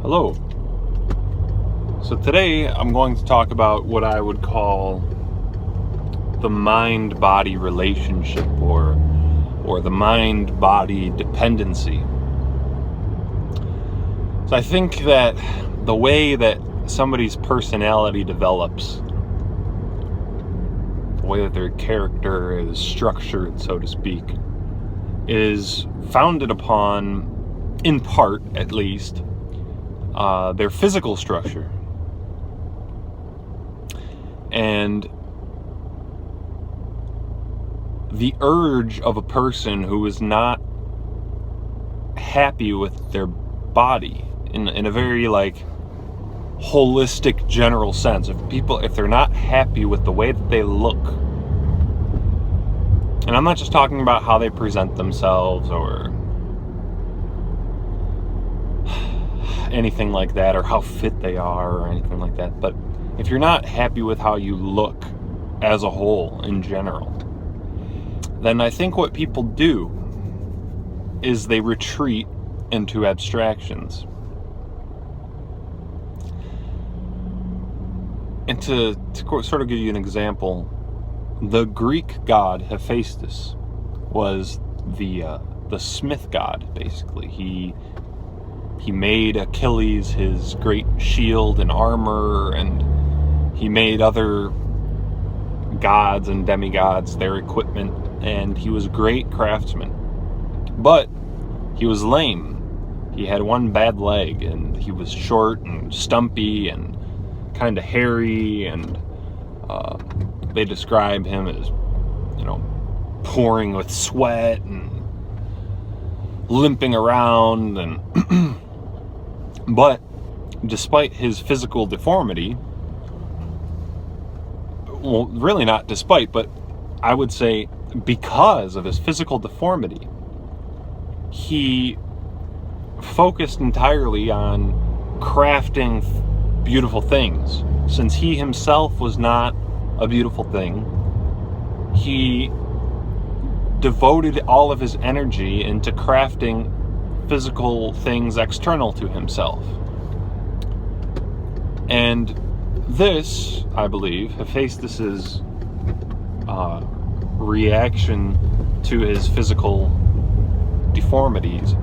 Hello. So today I'm going to talk about what I would call the mind-body relationship or the mind-body dependency. So I think that the way that somebody's personality develops, the way that their character is structured, so to speak, is founded upon, in part at least, their physical structure. And the urge of a person who is not happy with their body in a very holistic general sense. If they're not happy with the way that they look, and I'm not just talking about how they present themselves or anything like that, or how fit they are or anything like that, but if you're not happy with how you look as a whole in general, then I think what people do is they retreat into abstractions. And to sort of give you an example, the Greek god Hephaestus was the smith god, basically. He made Achilles his great shield and armor, and he made other gods and demigods their equipment, and he was a great craftsman. But he was lame. He had one bad leg, and he was short and stumpy and kind of hairy, and they describe him as, pouring with sweat and limping around, and but despite his physical deformity, well, really not despite, but I would say because of his physical deformity, he focused entirely on crafting beautiful things. Since he himself was not a beautiful thing, he devoted all of his energy into crafting physical things external to himself. And this, I believe, Hephaestus's reaction to his physical deformities,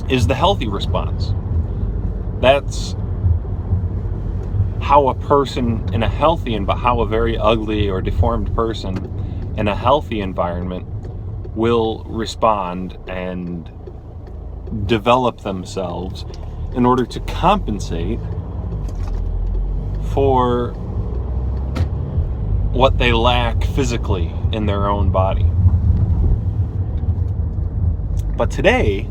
is the healthy response. That's how a person in a healthy and how a very ugly or deformed person in a healthy environment will respond and develop themselves in order to compensate for what they lack physically in their own body. But today,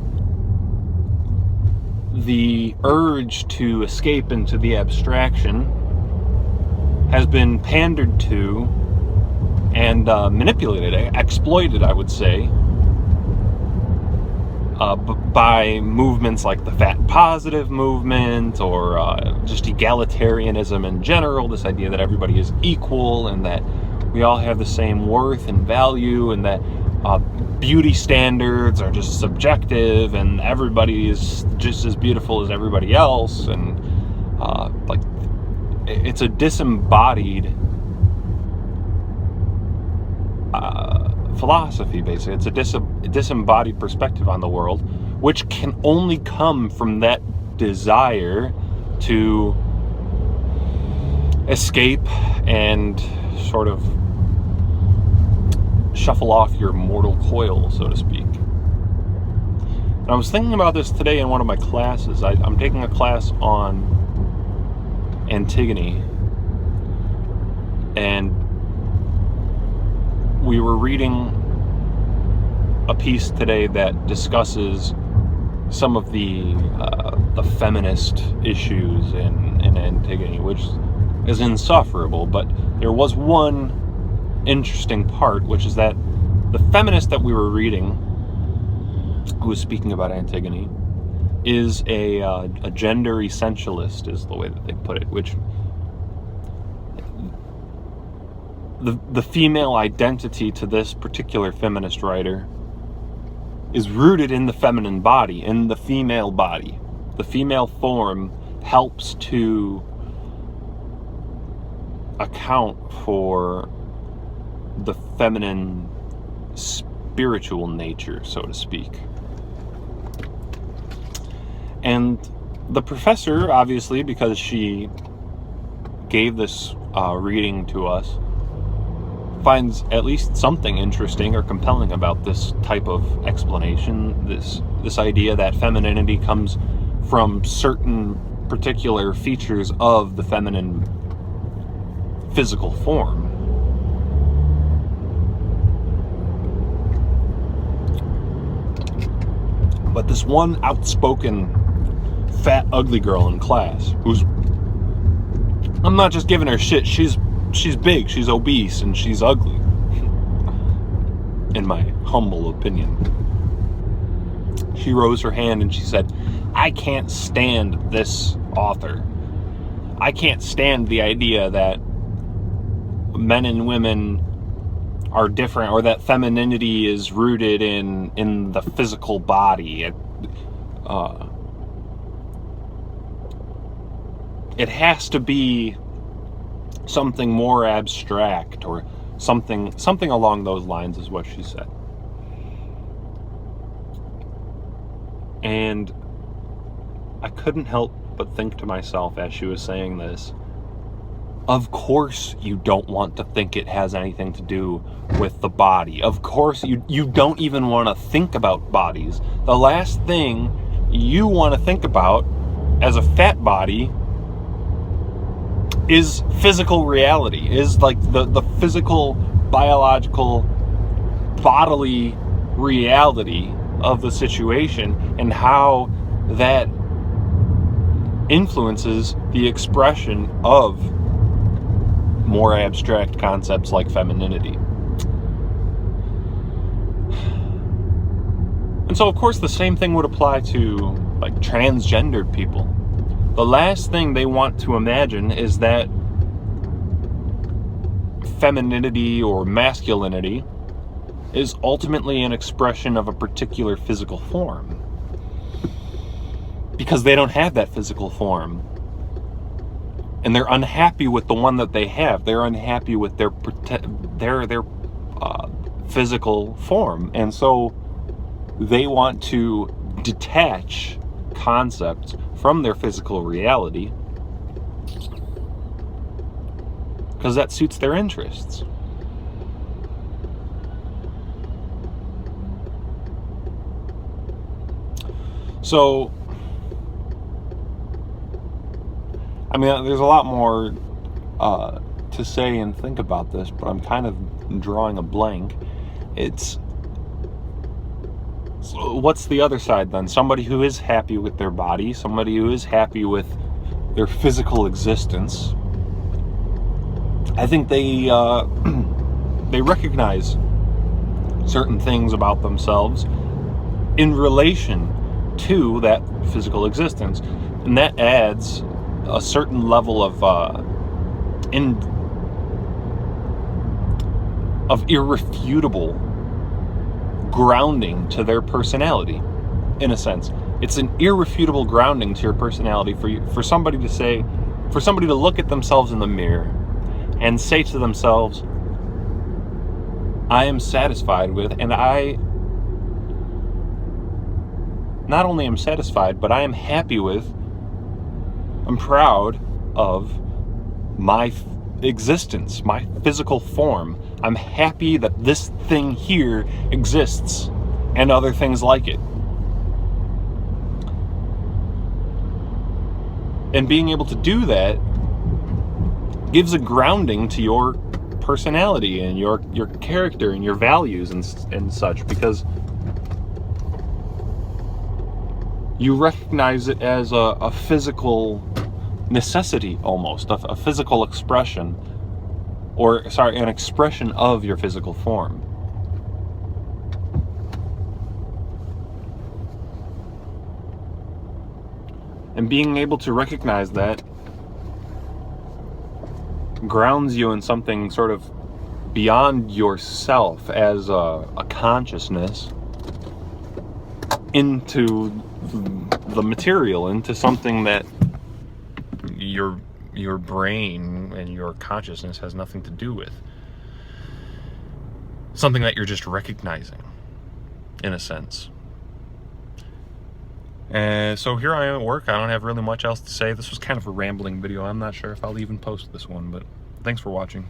the urge to escape into the abstraction has been pandered to and manipulated, exploited, I would say, by movements like the fat positive movement, or just egalitarianism in general, this idea that everybody is equal and that we all have the same worth and value, and that beauty standards are just subjective and everybody is just as beautiful as everybody else, and it's a disembodied philosophy, basically. It's a disembodied perspective on the world, which can only come from that desire to escape and sort of shuffle off your mortal coil, so to speak. And I was thinking about this today in one of my classes. I'm taking a class on Antigone, and we were reading a piece today that discusses some of the feminist issues in Antigone, which is insufferable. But there was one interesting part, which is that the feminist that we were reading, who was speaking about Antigone, is a gender essentialist, is the way that they put it, which the female identity to this particular feminist writer is rooted in the feminine body, in the female body. The female form helps to account for the feminine spiritual nature, so to speak. And the professor, obviously, because she gave this reading to us, finds at least something interesting or compelling about this type of explanation, this idea that femininity comes from certain particular features of the feminine physical form. But this one outspoken fat ugly girl in class, who's, I'm not just giving her shit, she's big, she's obese, and she's ugly, in my humble opinion. She rose her hand and she said, I can't stand this author. I can't stand the idea that men and women are different, or that femininity is rooted in the physical body. It has to be something more abstract, or something along those lines, is what she said. And I couldn't help but think to myself as she was saying this, of course you don't want to think it has anything to do with the body. Of course you don't even want to think about bodies. The last thing you want to think about as a fat body is physical reality, is like the physical, biological, bodily reality of the situation, and how that influences the expression of more abstract concepts like femininity. And so, of course, the same thing would apply to like transgendered people. The last thing they want to imagine is that femininity or masculinity is ultimately an expression of a particular physical form, because they don't have that physical form, and they're unhappy with the one that they have. They're unhappy with their physical form, and so they want to detach concepts from their physical reality because that suits their interests. So, I mean, there's a lot more to say and think about this, but I'm kind of drawing a blank. So what's the other side then? Somebody who is happy with their body, somebody who is happy with their physical existence. I think they recognize certain things about themselves in relation to that physical existence, and that adds a certain level of irrefutable grounding to their personality. In a sense, it's an irrefutable grounding to your personality for somebody to look at themselves in the mirror and say to themselves, I am satisfied with, and I not only am satisfied, but I am happy with, I'm proud of my existence, my physical form. I'm happy that this thing here exists and other things like it. And being able to do that gives a grounding to your personality and your character and your values and such, because you recognize it as a physical necessity, almost a physical expression, an expression of your physical form. And being able to recognize that grounds you in something sort of beyond yourself as a consciousness into the material, into something that your brain and your consciousness has nothing to do with. Something that you're just recognizing, in a sense. And so here I am at work. I don't have really much else to say. This was kind of a rambling video. I'm not sure if I'll even post this one, but thanks for watching.